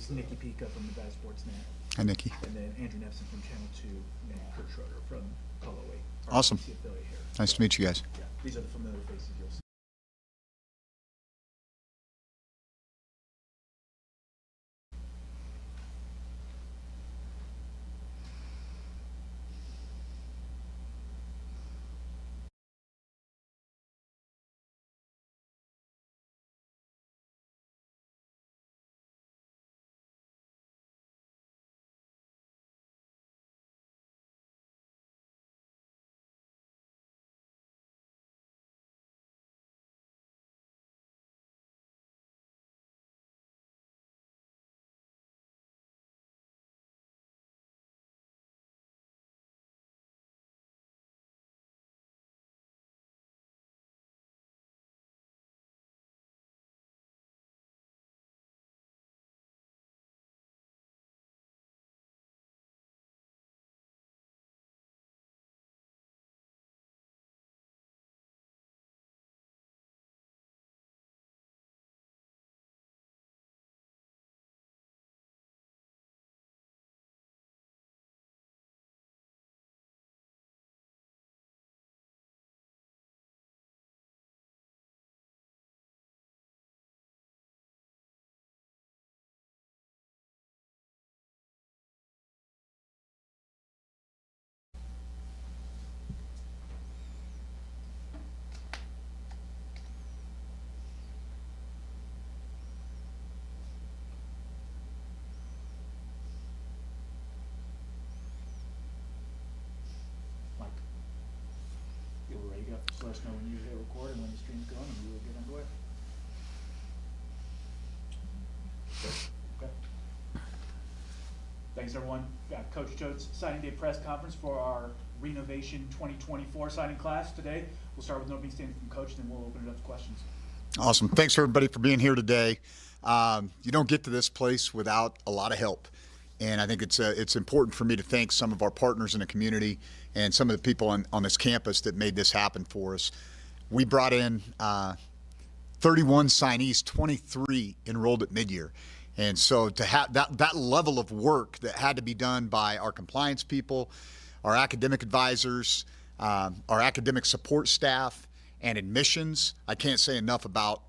It's Nikki Pika from the Bad Sports Net. Hi, Nikki. And then Andrew Nefson from Channel 2 and Kurt Schroeder from Colo 8. Awesome. Affiliate here. Nice to meet you guys. Yeah, these are the familiar faces you'll see. Mike, you ready to go? Just let us know when you hit record and when the stream's going, and we will get underway. Okay. Thanks, everyone. Got Coach Choate's signing day press conference for our renovation 2024 signing class today. We'll start with an opening statement from Coach, then we'll open it up to questions. Awesome. Thanks, everybody, for being here today. You don't get to this place without a lot of help. And I think it's important for me to thank some of our partners in the community and some of the people on this campus that made this happen for us. We brought in 31 signees, 23 enrolled at midyear. And so to have that level of work that had to be done by our compliance people, our academic advisors, our academic support staff, and admissions, I can't say enough about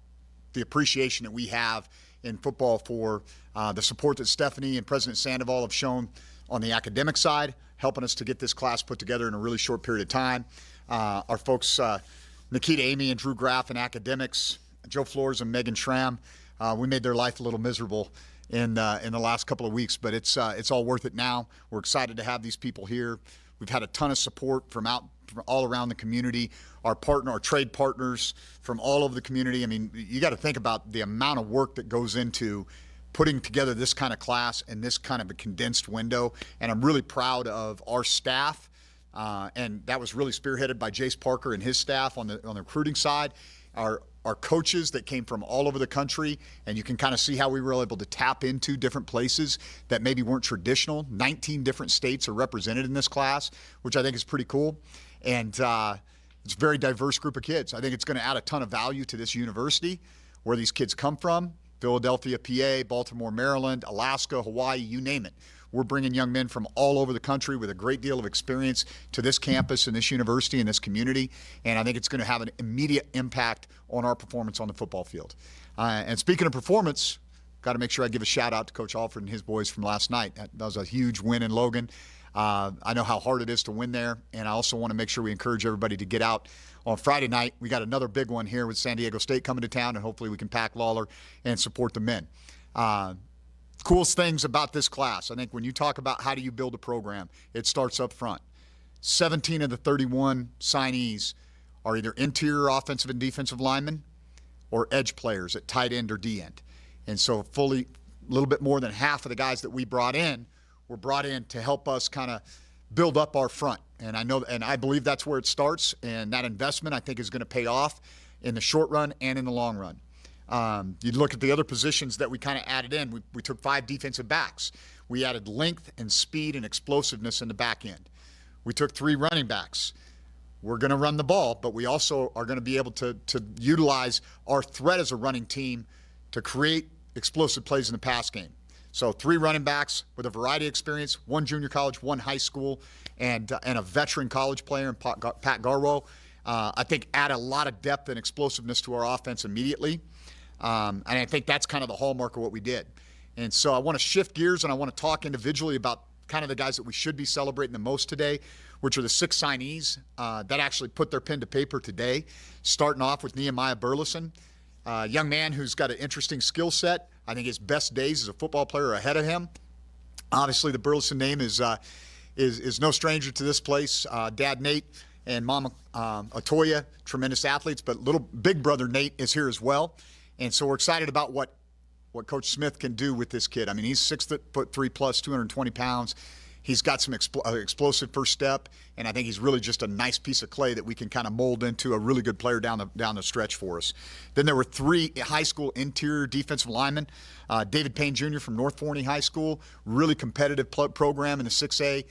the appreciation that we have in football for the support that Stephanie and President Sandoval have shown on the academic side, helping us to get this class put together in a really short period of time. Our folks, Nikita Amy and Drew Graff in academics, Joe Flores and Megan Schramm, we made their life a little miserable in the last couple of weeks, but it's all worth it now. We're excited to have these people here. We've had a ton of support from all around the community. Our trade partners from all over the community. I mean, you got to think about the amount of work that goes into putting together this kind of class in this kind of a condensed window. And I'm really proud of our staff. And that was really spearheaded by Jace Parker and his staff on the recruiting side. Our coaches that came from all over the country, and you can kind of see how we were able to tap into different places that maybe weren't traditional. 19 different states are represented in this class, which I think is pretty cool. And it's a very diverse group of kids. I think it's going to add a ton of value to this university, where these kids come from: Philadelphia, PA, Baltimore, Maryland, Alaska, Hawaii, you name it. We're bringing young men from all over the country with a great deal of experience to this campus and this university and this community, and I think it's going to have an immediate impact on our performance on the football field. And speaking of performance, got to make sure I give a shout out to Coach Alford and his boys from last night. That was a huge win in Logan. I know how hard it is to win there, and I also want to make sure we encourage everybody to get out on Friday night. We got another big one here with San Diego State coming to town, and hopefully we can pack Lawler and support the men. Coolest things about this class, I think when you talk about how do you build a program, it starts up front. 17 of the 31 signees are either interior offensive and defensive linemen or edge players at tight end or D end. And so a little bit more than half of the guys that we brought in were brought in to help us kind of build up our front. And I believe that's where it starts, and that investment I think is going to pay off in the short run and in the long run. You look at the other positions that we kind of added in. We took 5 defensive backs. We added length and speed and explosiveness in the back end. We took 3 running backs. We're going to run the ball, but we also are going to be able to utilize our threat as a running team to create explosive plays in the pass game. So 3 running backs with a variety of experience, 1 junior college, 1 high school, and a veteran college player in Pat Garwo. I think add a lot of depth and explosiveness to our offense immediately. And I think that's kind of the hallmark of what we did. And so I want to shift gears and I want to talk individually about kind of the guys that we should be celebrating the most today, which are the 6 signees that actually put their pen to paper today, starting off with Nehemiah Burleson, a young man who's got an interesting skill set. I think his best days as a football player are ahead of him. Obviously, the Burleson name is no stranger to this place. Dad Nate and Mama Atoya, tremendous athletes, but little big brother Nate is here as well. And so we're excited about what Coach Smith can do with this kid. I mean, he's 6'3" plus, 220 pounds. He's got some explosive first step, and I think he's really just a nice piece of clay that we can kind of mold into a really good player down the stretch for us. Then there were 3 high school interior defensive linemen. David Payne Jr. from North Forney High School, really competitive program in the 6A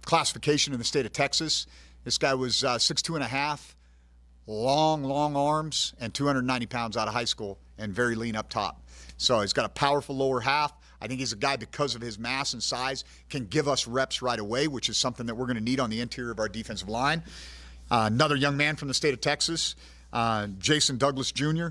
classification in the state of Texas. This guy was 6'2" and a half, long arms, and 290 pounds out of high school, and very lean up top. So he's got a powerful lower half. I think he's a guy, because of his mass and size, can give us reps right away, which is something that we're going to need on the interior of our defensive line. Another young man from the state of Texas, Jason Douglas Jr.,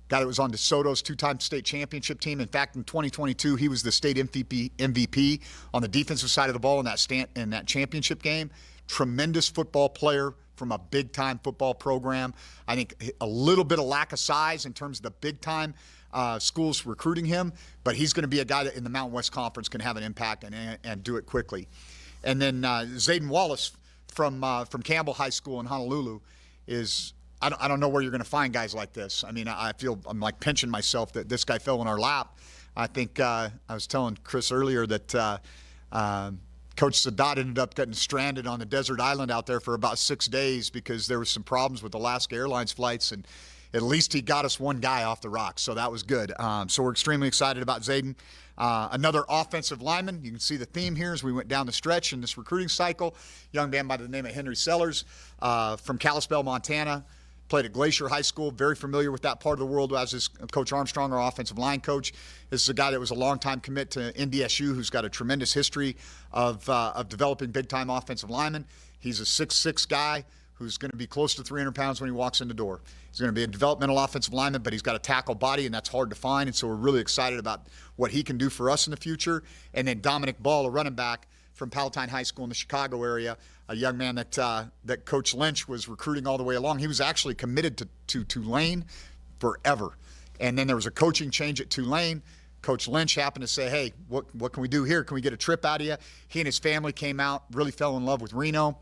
guy that was on DeSoto's 2-time state championship team. In fact, in 2022, he was the state MVP on the defensive side of the ball in that championship game. Tremendous football player from a big-time football program. I think a little bit of lack of size in terms of the big-time schools recruiting him, but he's going to be a guy that in the Mountain West Conference can have an impact and do it quickly. And then Zayden Wallace from Campbell High School in Honolulu is – I don't know where you're going to find guys like this. I mean, I feel I'm like pinching myself that this guy fell in our lap. I think I was telling Chris earlier that Coach Sadat ended up getting stranded on a desert island out there for about 6 days because there was some problems with Alaska Airlines flights, and at least he got us one guy off the rocks, so that was good. So we're extremely excited about Zayden. Another offensive lineman. You can see the theme here as we went down the stretch in this recruiting cycle. Young man by the name of Henry Sellers from Kalispell, Montana. Played at Glacier High School, very familiar with that part of the world as is Coach Armstrong, our offensive line coach. This is a guy that was a longtime commit to NDSU who's got a tremendous history of developing big-time offensive linemen. He's a 6'6" guy who's going to be close to 300 pounds when he walks in the door. He's going to be a developmental offensive lineman, but he's got a tackle body, and that's hard to find, and so we're really excited about what he can do for us in the future. And then Dominic Ball, a running back from Palatine High School in the Chicago area, a young man that Coach Lynch was recruiting all the way along. He was actually committed to Tulane forever. And then there was a coaching change at Tulane. Coach Lynch happened to say, hey, what can we do here? Can we get a trip out of you? He and his family came out, really fell in love with Reno.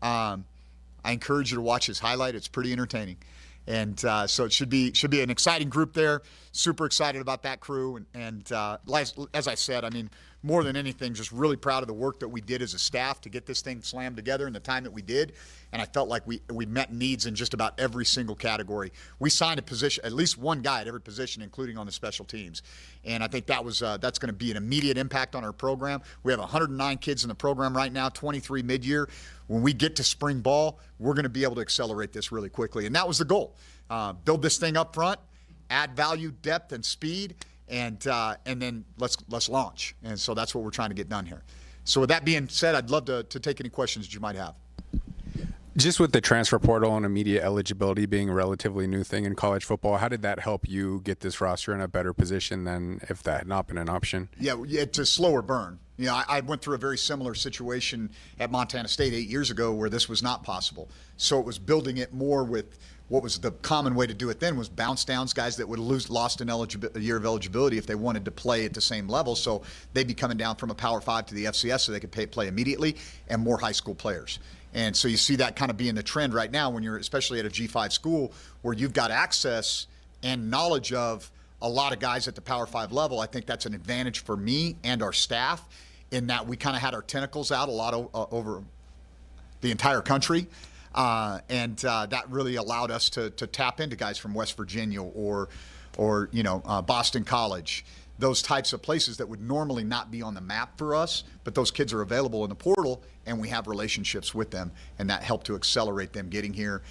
I encourage you to watch his highlight. It's pretty entertaining. And so it should be an exciting group there. Super excited about that crew. And as I said, I mean, more than anything, just really proud of the work that we did as a staff to get this thing slammed together in the time that we did. And I felt like we met needs in just about every single category. We signed a position, at least one guy at every position, including on the special teams. And I think that's going to be an immediate impact on our program. We have 109 kids in the program right now, 23 mid-year. When we get to spring ball, we're going to be able to accelerate this really quickly. And that was the goal. Build this thing up front, add value, depth, and speed, and then let's launch. And so that's what we're trying to get done here. So with that being said, I'd love to take any questions that you might have. Just with the transfer portal and immediate eligibility being a relatively new thing in college football, how did that help you get this roster in a better position than if that had not been an option? Yeah, it's a slower burn. You know, I went through a very similar situation at Montana State 8 years ago where this was not possible. So it was building it more with what was the common way to do it then was bounce downs, guys that would lost a year of eligibility if they wanted to play at the same level. So they'd be coming down from a Power 5 to the FCS so they could play immediately, and more high school players. And so you see that kind of being the trend right now when you're especially at a G5 school where you've got access and knowledge of a lot of guys at the Power 5 level. I think that's an advantage for me and our staff in that we kind of had our tentacles out a lot over the entire country. And that really allowed us to tap into guys from West Virginia or Boston College, those types of places that would normally not be on the map for us, but those kids are available in the portal and we have relationships with them, and that helped to accelerate them getting here,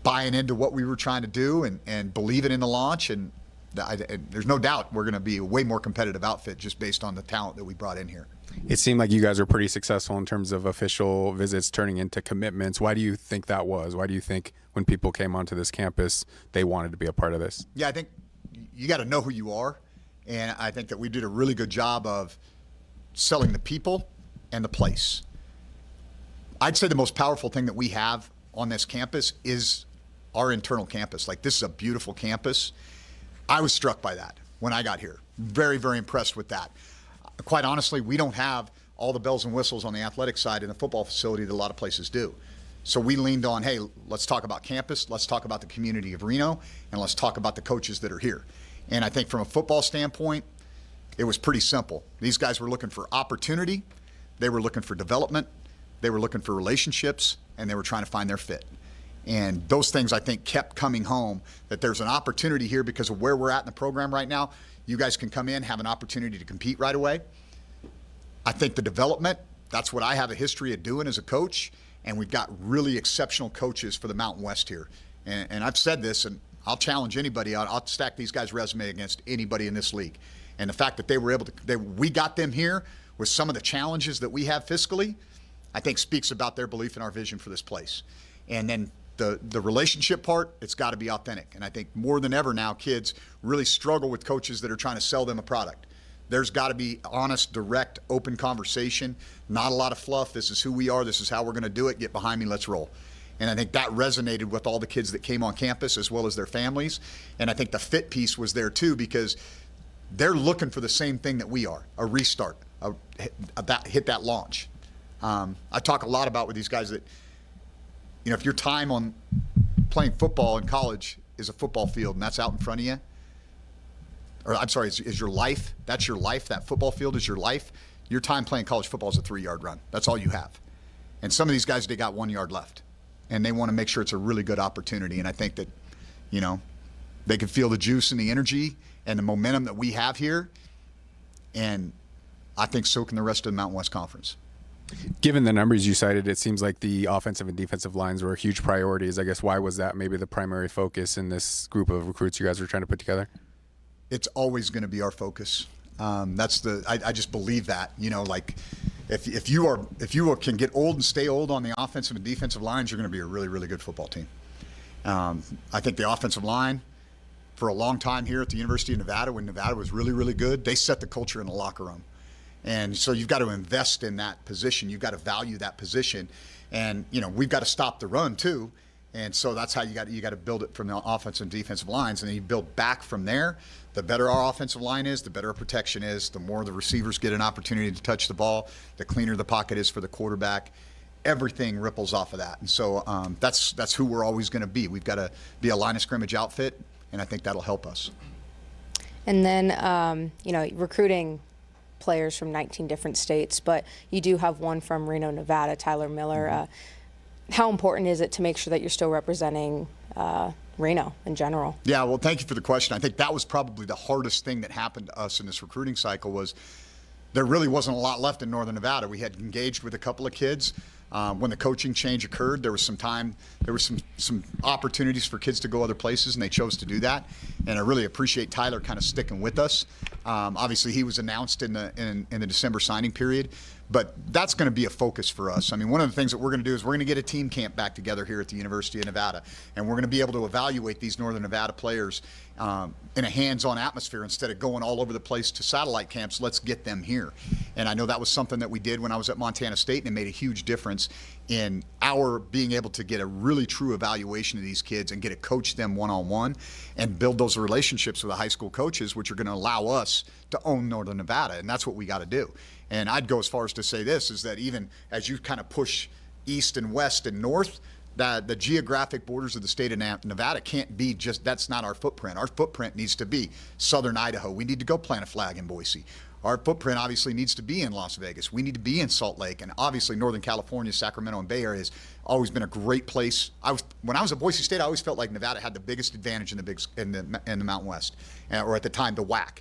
buying into what we were trying to do and believing in the launch, and there's no doubt we're going to be a way more competitive outfit just based on the talent that we brought in here. It seemed like you guys were pretty successful in terms of official visits turning into commitments. Why do you think that was? Why do you think when people came onto this campus, they wanted to be a part of this? Yeah, I think you got to know who you are. And I think that we did a really good job of selling the people and the place. I'd say the most powerful thing that we have on this campus is our internal campus. Like, this is a beautiful campus. I was struck by that when I got here. Very, very impressed with that. Quite honestly, we don't have all the bells and whistles on the athletic side in the football facility that a lot of places do. So we leaned on, hey, let's talk about campus, let's talk about the community of Reno, and let's talk about the coaches that are here. And I think from a football standpoint, it was pretty simple. These guys were looking for opportunity, they were looking for development, they were looking for relationships, and they were trying to find their fit. And those things, I think, kept coming home, that there's an opportunity here because of where we're at in the program right now. You guys can come in, have an opportunity to compete right away. I think the development, that's what I have a history of doing as a coach, and we've got really exceptional coaches for the Mountain West here. And I've said this, and I'll challenge anybody. I'll stack these guys' resume against anybody in this league. And the fact that they were able to, we got them here with some of the challenges that we have fiscally, I think speaks about their belief in our vision for this place. And then the relationship part, it's got to be authentic. And I think more than ever now, kids really struggle with coaches that are trying to sell them a product. There's got to be honest, direct, open conversation, not a lot of fluff. This is who we are. This is how we're going to do it. Get behind me. Let's roll. And I think that resonated with all the kids that came on campus as well as their families. And I think the fit piece was there too, because they're looking for the same thing that we are, a restart, hit that launch. I talk a lot about with these guys that, you know, if your time on playing football in college is a football field and that's out in front of you, or I'm sorry, is your life, that's your life, that football field is your life, your time playing college football is a 3-yard run. That's all you have. And some of these guys, they got 1 yard left. And they want to make sure it's a really good opportunity. And I think that, you know, they can feel the juice and the energy and the momentum that we have here. And I think so can the rest of the Mountain West Conference. Given the numbers you cited, it seems like the offensive and defensive lines were huge priorities. I guess why was that maybe the primary focus in this group of recruits you guys were trying to put together? It's always going to be our focus. I just believe that, you know, like if you can get old and stay old on the offensive and defensive lines, you're going to be a really, really good football team. I think the offensive line for a long time here at the University of Nevada, when Nevada was really, really good, they set the culture in the locker room. And so you've got to invest in that position. You've got to value that position. And, you know, we've got to stop the run too. And so that's how you got to build it from the offensive and defensive lines. And then you build back from there. The better our offensive line is, the better our protection is, the more the receivers get an opportunity to touch the ball, the cleaner the pocket is for the quarterback. Everything ripples off of that. And so that's who we're always going to be. We've got to be a line of scrimmage outfit, and I think that'll help us. And then, you know, recruiting players from 19 different states, but you do have one from Reno, Nevada, Tyler Miller. Mm-hmm. How important is it to make sure that you're still representing Reno in general? Yeah, well, thank you for the question. I think that was probably the hardest thing that happened to us in this recruiting cycle was there really wasn't a lot left in Northern Nevada. We had engaged with a couple of kids. When the coaching change occurred, there was some time, there was some opportunities for kids to go other places, and they chose to do that. And I really appreciate Tyler kind of sticking with us. Obviously, he was announced in the December signing period, but that's going to be a focus for us. I mean, one of the things that we're going to do is we're going to get a team camp back together here at the University of Nevada, and we're going to be able to evaluate these Northern Nevada players in a hands-on atmosphere instead of going all over the place to satellite camps. Let's get them here. And I know that was something that we did when I was at Montana State, and it made a huge difference in our being able to get a really true evaluation of these kids and get to coach them one-on-one and build those relationships with the high school coaches, which are going to allow us to own Northern Nevada. And that's what we got to do. And I'd go as far as to say this, is that even as you kind of push east and west and north, that the geographic borders of the state of Nevada can't be just, that's not our footprint. Our footprint needs to be southern Idaho. We need to go plant a flag in Boise. Our footprint obviously needs to be in Las Vegas. We need to be in Salt Lake. And obviously Northern California, Sacramento, and Bay Area has always been a great place. When I was at Boise State, I always felt like Nevada had the biggest advantage in the Mountain West, or at the time, the WAC.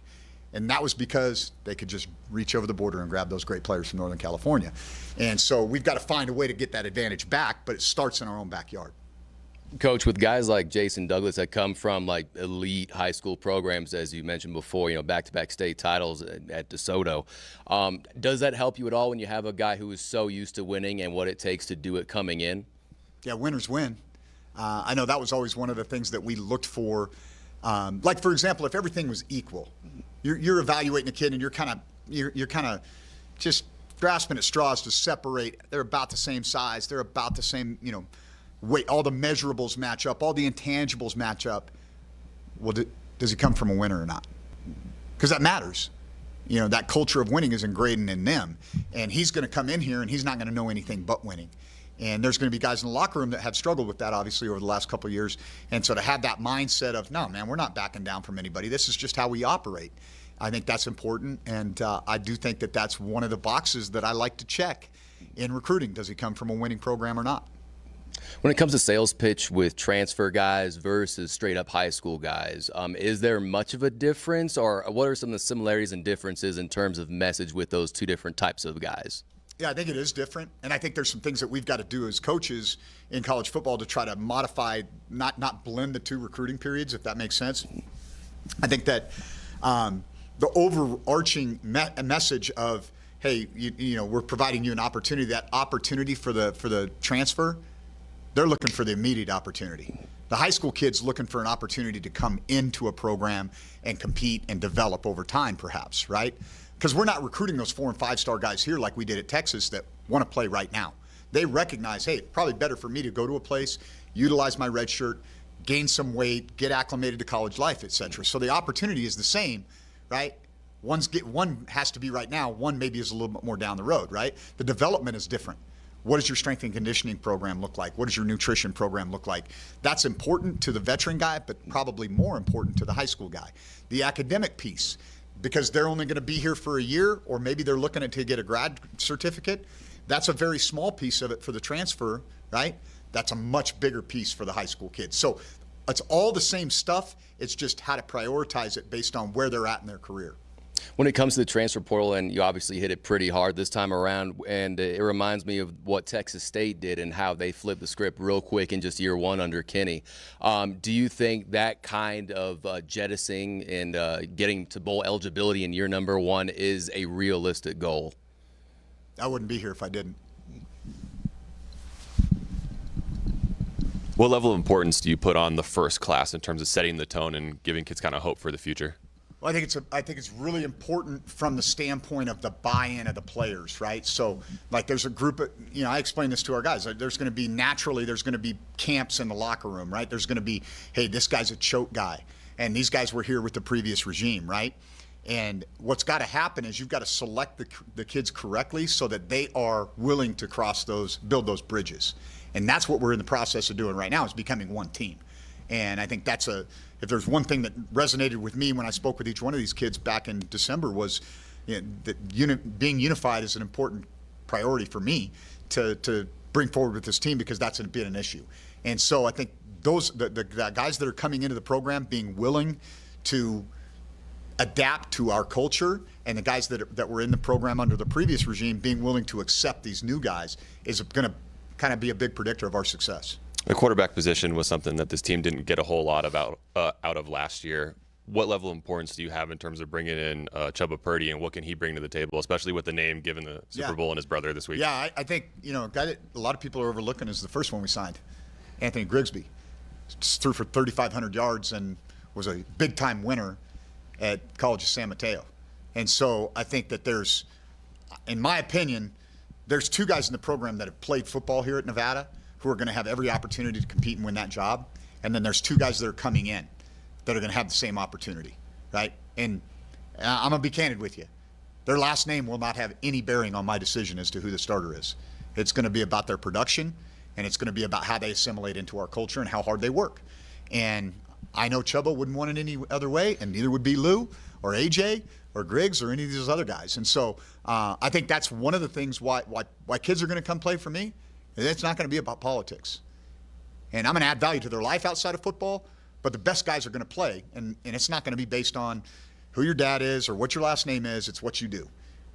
And that was because they could just reach over the border and grab those great players from Northern California. And so we've got to find a way to get that advantage back, but it starts in our own backyard. Coach, with guys like Jason Douglas that come from like elite high school programs, as you mentioned before, back-to-back state titles at DeSoto, does that help you at all when you have a guy who is so used to winning and what it takes to do it coming in? Yeah, winners win. I know that was always one of the things that we looked for. Like, for example, if everything was equal, you're evaluating a kid and you're kind of just grasping at straws to separate. They're about the same size. They're about the same, weight. All the measurables match up. All the intangibles match up. Well, does he come from a winner or not? Because that matters. That culture of winning is ingrained in them. And he's going to come in here and he's not going to know anything but winning. And there's going to be guys in the locker room that have struggled with that, obviously, over the last couple of years. And so to have that mindset of, no, man, we're not backing down from anybody. This is just how we operate. I think that's important. And I do think that that's one of the boxes that I like to check in recruiting. Does he come from a winning program or not? When it comes to sales pitch with transfer guys versus straight up high school guys, is there much of a difference, or what are some of the similarities and differences in terms of message with those two different types of guys? Yeah, I think it is different, and I think there's some things that we've got to do as coaches in college football to try to modify, not blend the two recruiting periods, if that makes sense. I think that the overarching message of, hey, we're providing you an opportunity. That opportunity for the transfer, they're looking for the immediate opportunity. The high school kid's looking for an opportunity to come into a program and compete and develop over time, perhaps, right? Because we're not recruiting those 4- and 5-star guys here like we did at Texas that want to play right now. They recognize, hey, it's probably better for me to go to a place, utilize my red shirt, gain some weight, get acclimated to college life, et cetera. So the opportunity is the same, right? One has to be right now, one maybe is a little bit more down the road, right? The development is different. What does your strength and conditioning program look like? What does your nutrition program look like? That's important to the veteran guy, but probably more important to the high school guy. The academic piece, because they're only going to be here for a year, or maybe they're looking to get a grad certificate. That's a very small piece of it for the transfer, right? That's a much bigger piece for the high school kids. So it's all the same stuff. It's just how to prioritize it based on where they're at in their career. When it comes to the transfer portal, and you obviously hit it pretty hard this time around, and it reminds me of what Texas State did and how they flipped the script real quick in just year one under Kenny. Do you think that kind of jettisoning and getting to bowl eligibility in year number one is a realistic goal? I wouldn't be here if I didn't. What level of importance do you put on the first class in terms of setting the tone and giving kids kind of hope for the future? Well, I think it's really important from the standpoint of the buy-in of the players, right? So, like, there's a group of, I explain this to our guys. There's going to be camps in the locker room, right? There's going to be, hey, this guy's a Choate guy, and these guys were here with the previous regime, right? And what's got to happen is you've got to select the kids correctly so that they are willing to build those bridges, and that's what we're in the process of doing right now, is becoming one team. And I think if there's one thing that resonated with me when I spoke with each one of these kids back in December was that being unified is an important priority for me to bring forward with this team, because that's been an issue. And so I think the guys that are coming into the program being willing to adapt to our culture, and the guys that were in the program under the previous regime being willing to accept these new guys is going to kind of be a big predictor of our success. The quarterback position was something that this team didn't get a whole lot out of last year. What level of importance do you have in terms of bringing in Chubba Purdy, and what can he bring to the table, especially with the name given the Super Bowl and his brother this week? Yeah, I think a guy that a lot of people are overlooking is the first one we signed, Anthony Grigsby. Just threw for 3,500 yards and was a big-time winner at College of San Mateo. And so I think that in my opinion, there's two guys in the program that have played football here at Nevada who are going to have every opportunity to compete and win that job. And then there's two guys that are coming in that are going to have the same opportunity, right? And I'm going to be candid with you. Their last name will not have any bearing on my decision as to who the starter is. It's going to be about their production, and it's going to be about how they assimilate into our culture and how hard they work. And I know Chubba wouldn't want it any other way, and neither would be Lou or AJ or Griggs or any of these other guys. And so I think that's one of the things why kids are going to come play for me. It's not going to be about politics. And I'm going to add value to their life outside of football, but the best guys are going to play. And it's not going to be based on who your dad is or what your last name is. It's what you do.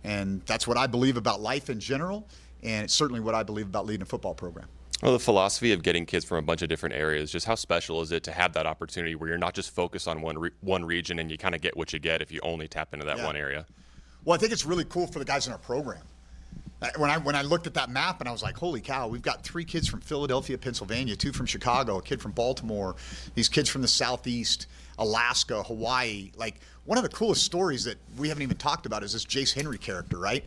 And that's what I believe about life in general, and it's certainly what I believe about leading a football program. Well, the philosophy of getting kids from a bunch of different areas, just how special is it to have that opportunity where you're not just focused on one region and you kind of get what you get if you only tap into that one area? Well, I think it's really cool for the guys in our program. When I looked at that map and I was like, holy cow, we've got 3 kids from Philadelphia, Pennsylvania, 2 from Chicago, a kid from Baltimore, these kids from the Southeast, Alaska, Hawaii. Like, one of the coolest stories that we haven't even talked about is this Jace Henry character, right?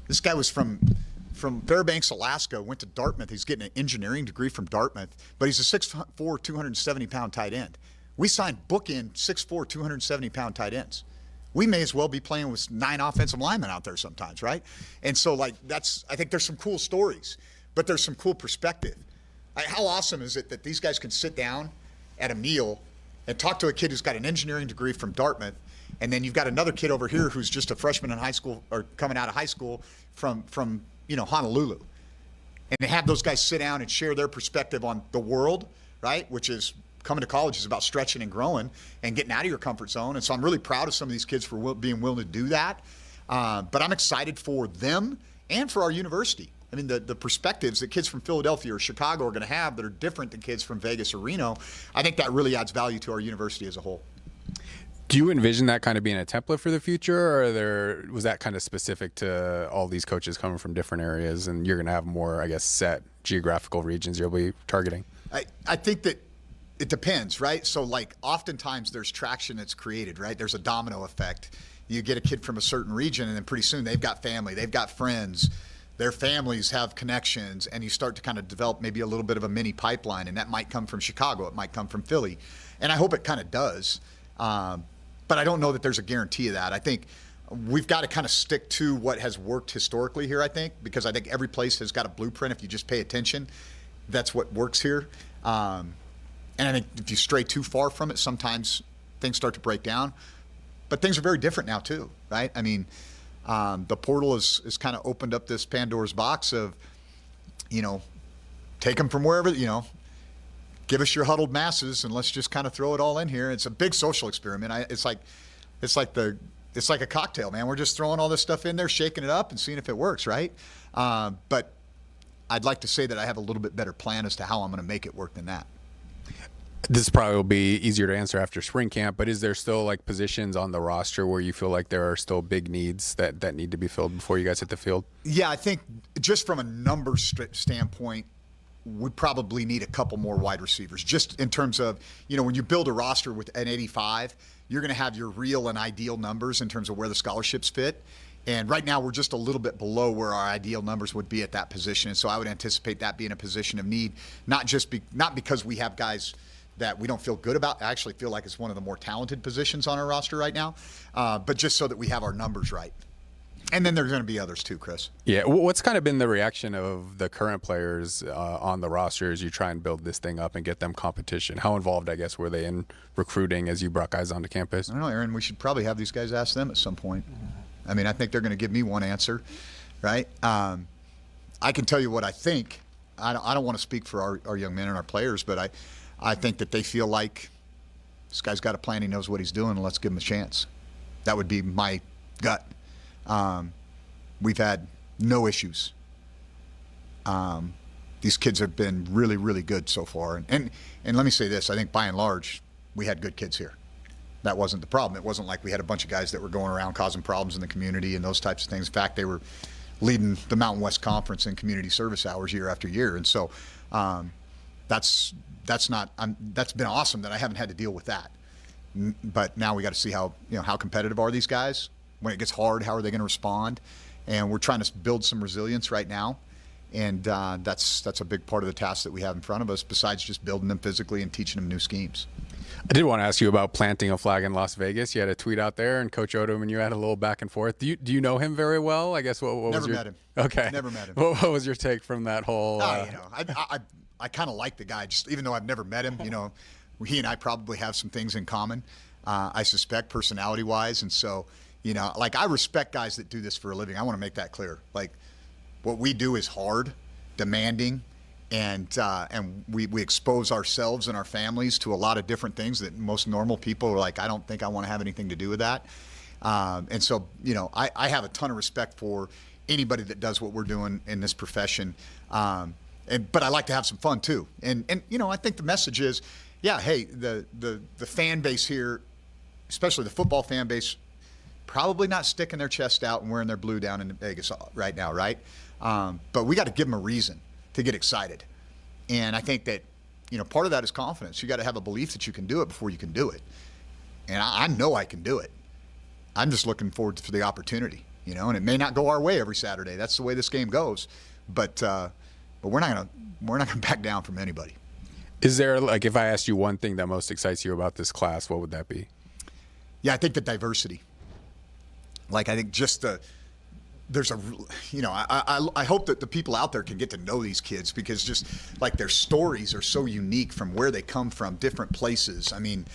This guy was from Fairbanks, Alaska, went to Dartmouth. He's getting an engineering degree from Dartmouth, but he's a 6'4", 270-pound tight end. We signed bookend 6'4", 270-pound tight ends. We may as well be playing with 9 offensive linemen out there sometimes, right? And so, like, I think there's some cool stories, but there's some cool perspective. How awesome is it that these guys can sit down at a meal and talk to a kid who's got an engineering degree from Dartmouth, and then you've got another kid over here who's just a freshman in high school or coming out of high school from Honolulu. And to have those guys sit down and share their perspective on the world, right, which is coming to college is about stretching and growing and getting out of your comfort zone. And so I'm really proud of some of these kids for being willing to do that. But I'm excited for them and for our university. I mean, the perspectives that kids from Philadelphia or Chicago are going to have that are different than kids from Vegas or Reno, I think that really adds value to our university as a whole. Do you envision that kind of being a template for the future, or was that kind of specific to all these coaches coming from different areas, and you're going to have more, I guess, set geographical regions you'll be targeting? I think that it depends, right? So, like, oftentimes there's traction that's created, right? There's a domino effect. You get a kid from a certain region, and then pretty soon they've got family, they've got friends, their families have connections, and you start to kind of develop maybe a little bit of a mini pipeline, and that might come from Chicago, it might come from Philly, and I hope it kind of does. But I don't know that there's a guarantee of that. I think we've got to kind of stick to what has worked historically here, I think, because I think every place has got a blueprint. If you just pay attention, that's what works here. And I think if you stray too far from it, sometimes things start to break down. But things are very different now, too, right? I mean, the portal is kind of opened up this Pandora's box of, take them from wherever, give us your huddled masses and let's just kind of throw it all in here. It's a big social experiment. It's like a cocktail, man. We're just throwing all this stuff in there, shaking it up and seeing if it works, right? But I'd like to say that I have a little bit better plan as to how I'm going to make it work than that. This probably will be easier to answer after spring camp, but is there still like positions on the roster where you feel like there are still big needs that need to be filled before you guys hit the field? Yeah, I think just from a numbers standpoint, we probably need a couple more wide receivers, just in terms of, when you build a roster with an 85, you're going to have your real and ideal numbers in terms of where the scholarships fit. And right now we're just a little bit below where our ideal numbers would be at that position. And so I would anticipate that being a position of need, not because we have guys that we don't feel good about. I actually feel like it's one of the more talented positions on our roster right now, but just so that we have our numbers right. And then there's going to be others too, Chris. Yeah. What's kind of been the reaction of the current players on the roster as you try and build this thing up and get them competition? How involved, I guess, were they in recruiting as you brought guys onto campus? I don't know, Aaron. We should probably have these guys ask them at some point. I mean, I think they're going to give me one answer, right? I can tell you what I think. I don't want to speak for our young men and our players, but I think that they feel like this guy's got a plan. He knows what he's doing, and let's give him a chance. That would be my gut. We've had no issues. These kids have been really, really good so far. And let me say this, I think by and large, we had good kids here. That wasn't the problem. It wasn't like we had a bunch of guys that were going around causing problems in the community and those types of things. In fact, they were leading the Mountain West Conference in community service hours year after year. And so that's been awesome that I haven't had to deal with that. But now we got to see how competitive are these guys. When it gets hard, how are they going to respond? And we're trying to build some resilience right now, and that's a big part of the task that we have in front of us, besides just building them physically and teaching them new schemes. I did want to ask you about planting a flag in Las Vegas. You had a tweet out there, and Coach Odom and you had a little back and forth. Do you know him very well? I guess what was Never your... met him. Okay. Never met him. What was your take from that whole... I kind of like the guy, just even though I've never met him. He and I probably have some things in common, I suspect, personality-wise, and so... I respect guys that do this for a living. I want to make that clear. Like, what we do is hard, demanding, and we expose ourselves and our families to a lot of different things that most normal people are like, I don't think I want to have anything to do with that. And so, I have a ton of respect for anybody that does what we're doing in this profession. But I like to have some fun too. And you know, I think the message is, yeah, hey, the fan base here, especially the football fan base, probably not sticking their chest out and wearing their blue down in Vegas right now, right? But we got to give them a reason to get excited. And I think that, you know, part of that is confidence. You got to have a belief that you can do it before you can do it. And I know I can do it. I'm just looking forward to the opportunity, you know. And it may not go our way every Saturday. That's the way this game goes. But we're not gonna back down from anybody. Is there, like, if I asked you one thing that most excites you about this class, what would that be? Yeah, I think the diversity. Like, I think just there's a, you know, I hope that the people out there can get to know these kids, because just like their stories are so unique from where they come from, different places. I mean,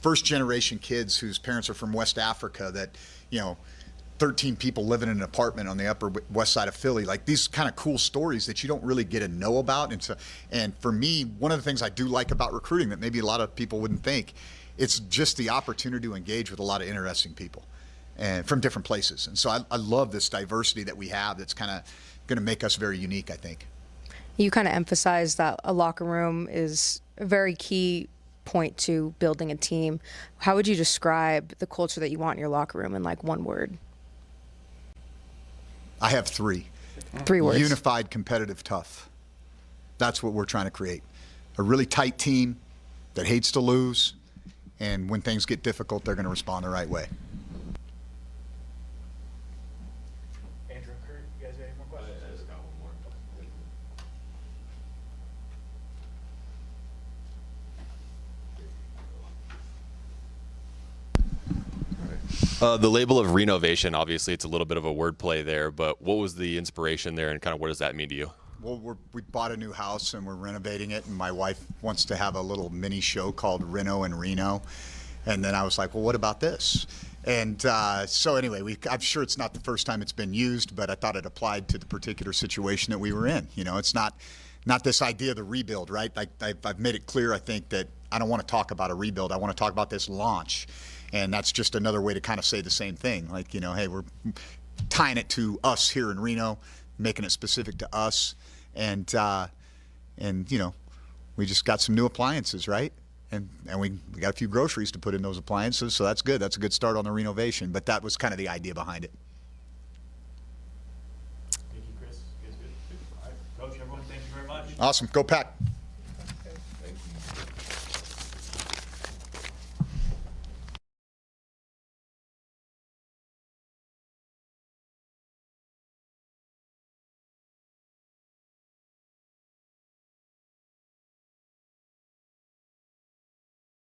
first generation kids whose parents are from West Africa that, you know, 13 people living in an apartment on the upper west side of Philly, like these kind of cool stories that you don't really get to know about. And for me, one of the things I do like about recruiting that maybe a lot of people wouldn't think, it's just the opportunity to engage with a lot of interesting people and from different places. And so I love this diversity that we have that's kind of going to make us very unique, I think. You kind of emphasize that a locker room is a very key point to building a team. How would you describe the culture that you want in your locker room in like one word? I have three. 3 words. Unified, competitive, tough. That's what we're trying to create. A really tight team that hates to lose, and when things get difficult, they're going to respond the right way. Andrew and Kurt, you guys have any more questions? I just got one more. The label of renovation, obviously it's a little bit of a wordplay there, but what was the inspiration there, and kind of what does that mean to you? Well, we bought a new house and we're renovating it, and my wife wants to have a little mini show called Reno and Reno. And then I was like, well, what about this? And so anyway, I'm sure it's not the first time it's been used, but I thought it applied to the particular situation that we were in. You know, it's not this idea of the rebuild, right? Like I've made it clear, I think, that I don't want to talk about a rebuild. I want to talk about this launch. And that's just another way to kind of say the same thing. Like, you know, hey, we're tying it to us here in Reno, making it specific to us. And you know, we just got some new appliances, right? And we got a few groceries to put in those appliances, so that's good. That's a good start on the renovation. But that was kind of the idea behind it. Thank you, Chris. You guys good? All right, Coach, everyone, thank you very much. Awesome. Go Pack.